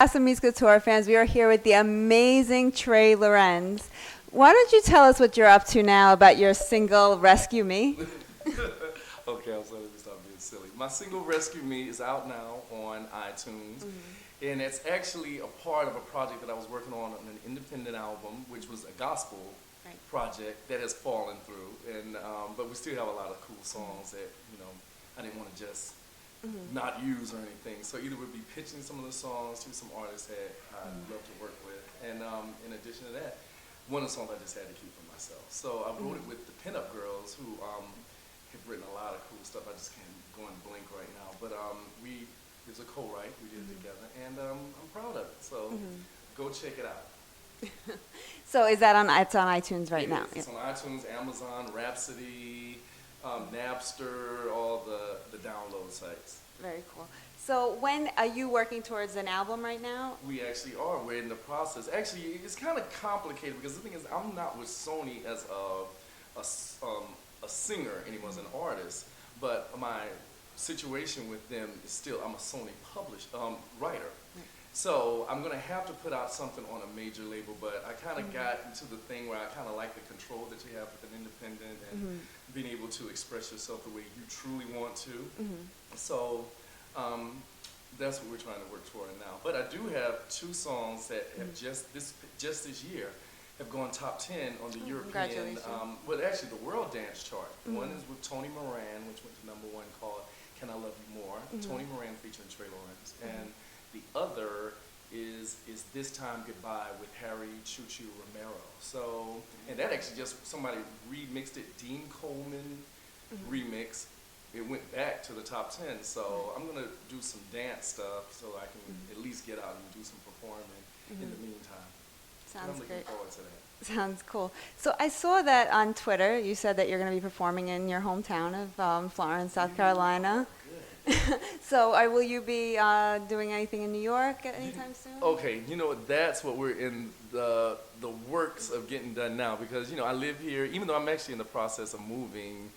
Casa Music Tour fans, we are here with the amazing Trey Lorenz. Why don't you tell us what you're up to now about your single "Rescue Me"? Okay, I'm sorry, let me stop being silly. My single "Rescue Me" is out now on iTunes, and it's actually a part of a project that I was working on an independent album, which was a gospel project that has fallen through. And but we still have a lot of cool songs that I didn't want to just not use or anything. So either we'd be pitching some of the songs to some artists that I'd love to work with, and in addition to that, one of the songs I just had to keep for myself. So I wrote it with the Pinup Girls, who have written a lot of cool stuff. I just can't go and blink right now. But it was a co-write. We did it together, and I'm proud of it. So go check it out. So is that on? It's on iTunes right now. It's on iTunes, Amazon, Rhapsody, Napster, all the download sites. Very cool. So when are you working towards an album right now? We actually are. We're in the process. Actually, it's kind of complicated because the thing is, I'm not with Sony as a singer anymore, as an artist. But my situation with them is still, I'm a Sony writer. So I'm going to have to put out something on a major label, but I kind of got into the thing where I kind of like the control that you have with an independent and being able to express yourself the way you truly want to. So that's what we're trying to work toward now. But I do have two songs that have just this year have gone top 10 on the European, well, actually the World Dance Chart. One is with Tony Moran, which went to #1, called "Can I Love You More?" Tony Moran featuring Trey Lorenz. And the other is "This Time Goodbye" with Harry Choo Choo Romero. So, and that actually just, somebody remixed it, Dean Coleman remix. It went back to the top 10. So I'm going to do some dance stuff so I can at least get out and do some performing in the meantime. Sounds I'm looking forward to that. Sounds cool. So I saw that on Twitter. You said that you're going to be performing in your hometown of Florence, South Carolina. So will you be doing anything in New York anytime soon? Okay, that's what we're in the works of getting done now, because I live here, even though I'm actually in the process of moving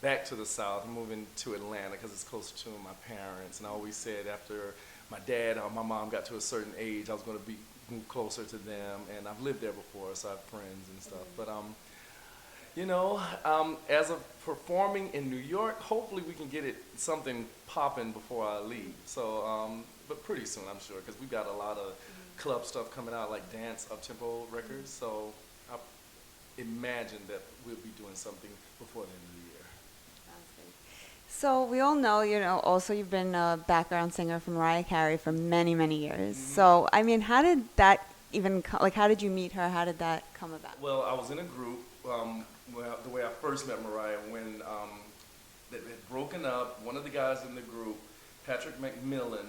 back to the South. I'm moving to Atlanta because it's closer to my parents, and I always said after my dad or my mom got to a certain age, I was going to move closer to them, and I've lived there before, so I have friends and stuff. But as of performing in New York, hopefully we can get something popping before I leave. So, but pretty soon, I'm sure, because we've got a lot of club stuff coming out, like dance, up-tempo records. So I imagine that we'll be doing something before the end of the year. Sounds good. So we all know, also you've been a background singer for Mariah Carey for many, many years. So, I mean, how did that even how did you meet her? How did that come about? Well, I was in a group. The way I first met Mariah, when that had broken up, one of the guys in the group, Patrick McMillan,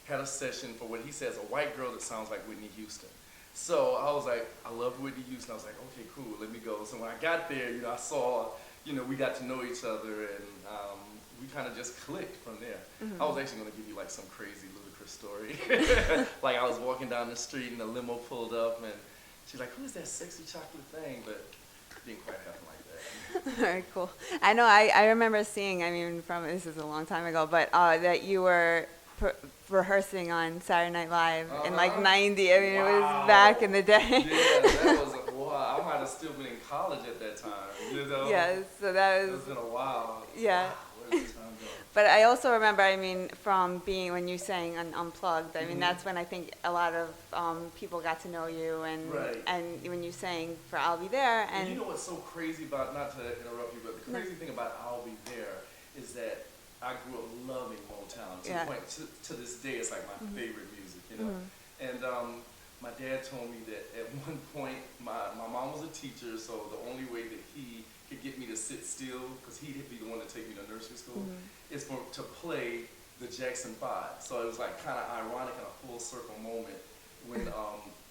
had a session for what he says, a white girl that sounds like Whitney Houston. So I was like, I love Whitney Houston. I was like, okay, cool, let me go. So when I got there, I saw, we got to know each other, and we kind of just clicked from there. I was actually going to give you like some crazy, ludicrous story. Like I was walking down the street and a limo pulled up, and she's like, who is that sexy chocolate thing? But it didn't quite happen like that. Very cool. I know, I remember seeing, this is a long time ago, but that you were rehearsing on Saturday Night Live in like 90. It was back in the day. Yeah, that was I might have still been in college at that time, Yes, so that was. It's been a while. Yeah. Wow, where's the time going? But I also remember, from being, when you sang on Unplugged, that's when I think a lot of people got to know you, and when you sang for I'll Be There. And you know what's so crazy about, not to interrupt you, but the crazy thing about I'll Be There is that I grew up loving Motown. To the point, to this day, it's like my favorite music, And my dad told me that at one point, my mom was a teacher, so the only way that he could get me to sit still, because he'd be the one to take me to nursery school, is to play the Jackson 5. So it was like kind of ironic and a full circle moment when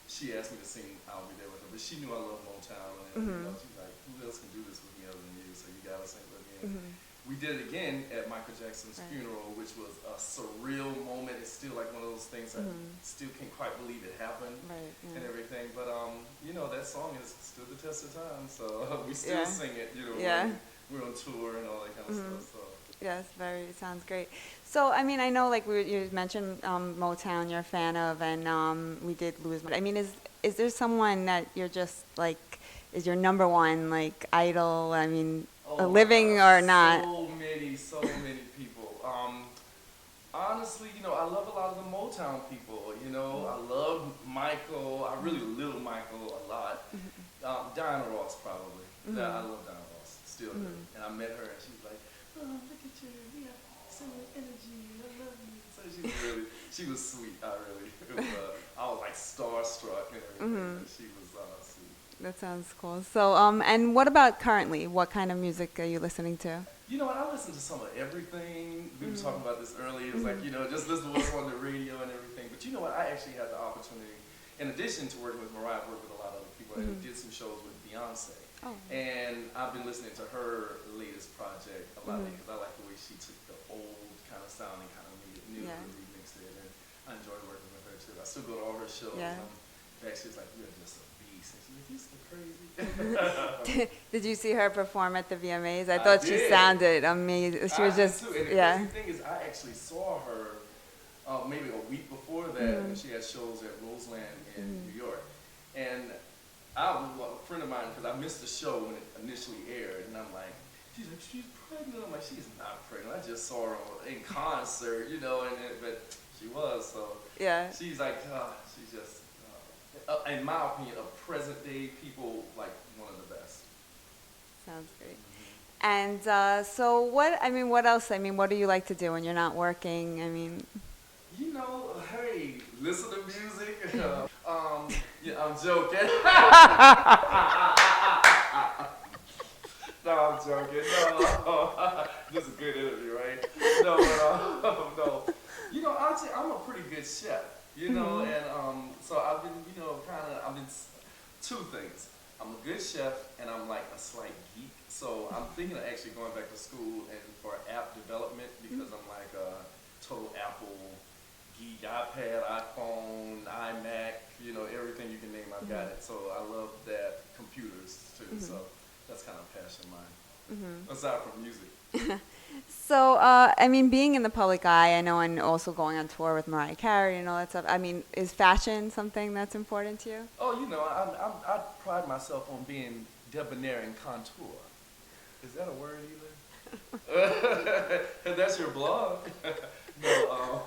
she asked me to sing I'll Be There with her. But she knew I loved Motown, and she was like, who else can do this with me other than you, so you gotta sing with me. We did it again at Michael Jackson's funeral, which was a surreal moment. It's still like one of those things I still can't quite believe it happened and everything. But that song has stood the test of time, so we still sing it. We're on tour and all that kind of stuff. So Yes, it sounds great. So, I mean, I know, like, you mentioned Motown you're a fan of, and we did lose. I mean, is there someone that you're just, like, is your number one, like, idol, I mean, Oh my living God, or not? so many people. Honestly, I love a lot of the Motown people. I love Michael. I really little Michael a lot. Diana Ross probably. I love Diana Ross still. Do. And I met her and she was like, "Oh, look at you. We have similar energy. I love you." So she was sweet. I was like starstruck and everything. But she was sweet. That sounds cool. So, and what about currently? What kind of music are you listening to? You know what? I listen to some of everything. We were talking about this earlier. It was like, just listen to what's on the radio and everything. But you know what? I actually had the opportunity, in addition to working with Mariah, I've worked with a lot of other people and did some shows with Beyonce. Oh. And I've been listening to her latest project a lot lately because I like the way she took the old kind of sound and kind of made it new and remixed it. And I enjoyed working with her too. I still go to all her shows. Yeah. In fact, she was like, "You're just a beast." And she's like, "You so crazy." Did you see her perform at the VMAs? I thought she sounded amazing. She was just, too. And the crazy thing is, I actually saw her maybe a week before that when she had shows at Roseland in New York. And a friend of mine, because I missed the show when it initially aired, and I'm like, she's like, "She's pregnant." I'm like, "She's not pregnant. I just saw her in concert, but she was." So she's like, she's just, in my opinion, of present day people, like one of the best. Sounds great. And so what else? I mean, what do you like to do when you're not working? I mean, hey, listen to music. Yeah, I'm joking. No, I'm joking. No, this is a good interview, right? No, no. Honestly, I'm a pretty good chef. And so I've been, two things. I'm a good chef, and I'm like a slight geek. So I'm thinking of actually going back to school for app development because I'm like a total Apple geek, iPad, iPhone, iMac, everything you can name, I've got it. So I love that, computers too. So that's kind of a passion of mine, aside from music. So, I mean, being in the public eye, I know, and also going on tour with Mariah Carey and all that stuff, I mean, is fashion something that's important to you? Oh, I pride myself on being debonair and contour. Is that a word either? That's your blog. No,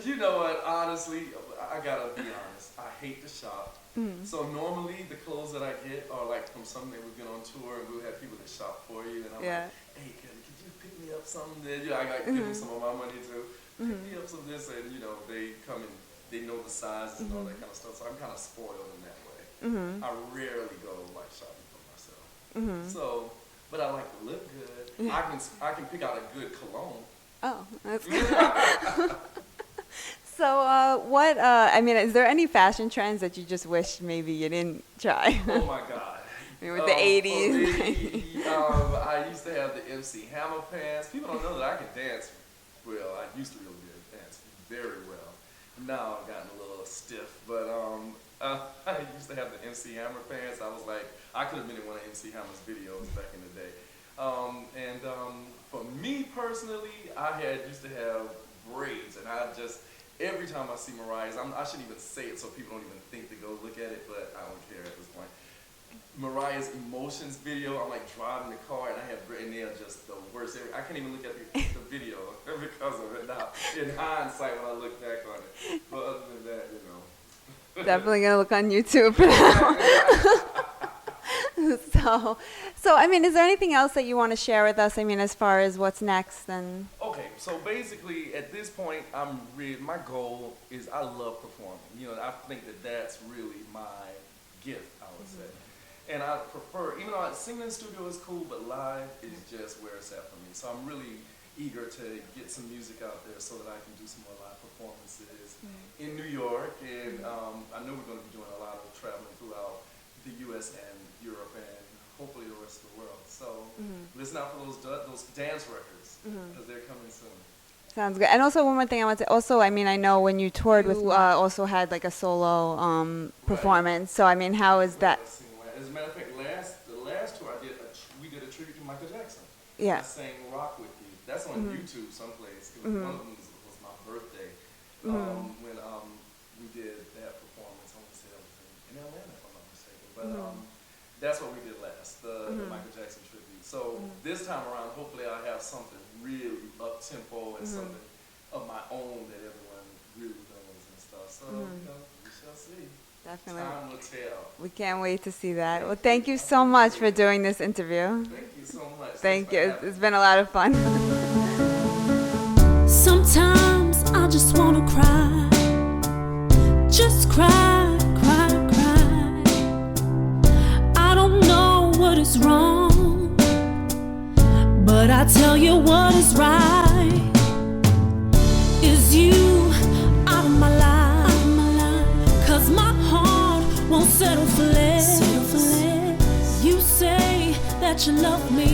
you know what, honestly, I gotta be honest. I hate to shop. So normally the clothes that I get are like from something that we've been on tour and we'll have people that shop for you. And I'm like, "Hey, could you pick me up something?" I gotta give them some of my money too. Pick me up some of this, and they come and they know the sizes and all that kind of stuff. So I'm kind of spoiled in that way. I rarely go like shopping for myself. So, but I like to look good. I can pick out a good cologne. Oh, that's good. So, I mean, is there any fashion trends that you just wish maybe you didn't try? Oh my God. I mean, with the 80s. I used to have the MC Hammer pants. People don't know that I can dance well. I used to really be able to dance very well. Now I've gotten a little stiff, but I used to have the MC Hammer pants. I was like, I could have been in one of MC Hammer's videos back in the day. For me personally, I used to have braids, and every time I see Mariah's, I shouldn't even say it so people don't even think to go look at it, but I don't care at this point. Mariah's Emotions video, I'm like driving the car and I have and they are just the worst. I can't even look at the video because of it now. In hindsight, when I look back on it, but other than that, Definitely gonna look on YouTube for that. So I mean, is there anything else that you want to share with us? I mean, as far as what's next and. Okay, so basically at this point, my goal is I love performing. I think that's really my gift, I would say. And I prefer, even though singing in the studio is cool, but live is just where it's at for me. So I'm really eager to get some music out there so that I can do some more live performances in New York. And I know we're going to be doing a lot of traveling throughout the U.S. and Europe and hopefully the rest of the world. So listen out for those dance records because they're coming soon. Sounds good. And also one more thing I want to say. Also, I mean, I know when you toured with, also had like a solo performance. So I mean, how is that? As a matter of fact, the last tour I did, we did a tribute to Michael Jackson. Yeah. I sang Rock With You. That's on YouTube someplace. One of them was my birthday. When we did that performance, I want to say that was in Atlanta, if I'm not mistaken. But that's what we did last, the Michael Jackson tribute. So this time around, hopefully I'll have something really up-tempo and something of my own that everyone really knows and stuff. So, you know, we shall see. Definitely. Time will tell. We can't wait to see that. Well, thank you so much for doing this interview. Thank you so much. Thank you. It's been a lot of fun. Sometimes I just wanna cry. Just cry, cry, cry. I don't know what is wrong, but I tell you what is right. Is you out of my life? 'Cause my heart won't settle for less. You say that you love me,